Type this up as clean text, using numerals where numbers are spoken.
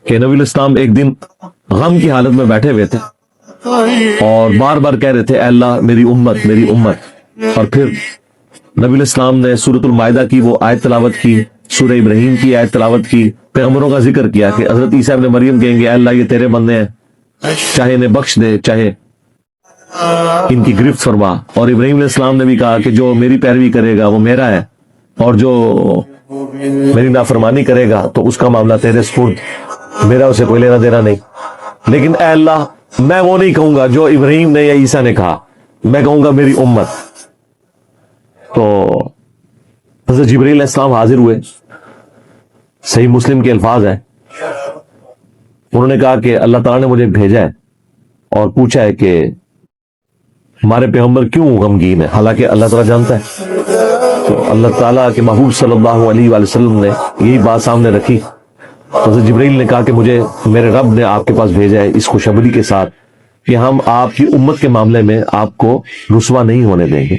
کہ نبی الاسلام ایک دن غم کی حالت میں بیٹھے ہوئے تھے اور بار بار کہہ رہے تھے اے اللہ میری امت میری امت. اور پھر نبی الاسلام نے سورۃ المائدہ کی وہ آیت تلاوت کی, سورہ ابراہیم کی آیت تلاوت کی, پیغمبروں کا ذکر کیا کہ حضرت عیسیٰ ابن مریم کہیں گے اے اللہ یہ تیرے بندے ہیں, چاہے انہیں بخش دے چاہے ان کی گرفت فرما. اور ابراہیم علیہ السلام نے بھی کہا کہ جو میری پیروی کرے گا وہ میرا ہے اور جو میری نافرمانی کرے گا تو اس کا معاملہ تیرے سپرد, میرا اسے کوئی لینا دینا نہیں. لیکن اے اللہ میں وہ نہیں کہوں گا جو ابراہیم نے یا عیسیٰ نے کہا, میں کہوں گا میری امت. تو حضرت جبرائیل علیہ السلام حاضر ہوئے, صحیح مسلم کے الفاظ ہیں, انہوں نے کہا کہ اللہ تعالیٰ نے مجھے بھیجا ہے اور پوچھا ہے کہ ہمارے پیغمبر کیوں غمگین ہے, حالانکہ اللہ تعالیٰ جانتا ہے. تو اللہ تعالیٰ کے محبوب صلی اللہ علیہ وآلہ وسلم نے یہی بات سامنے رکھی. حضرت جبرائیل نے کہا کہ مجھے میرے رب نے آپ کے پاس بھیجا ہے اس خوشخبری کے ساتھ کہ ہم آپ کی امت کے معاملے میں آپ کو رسوا نہیں ہونے دیں گے.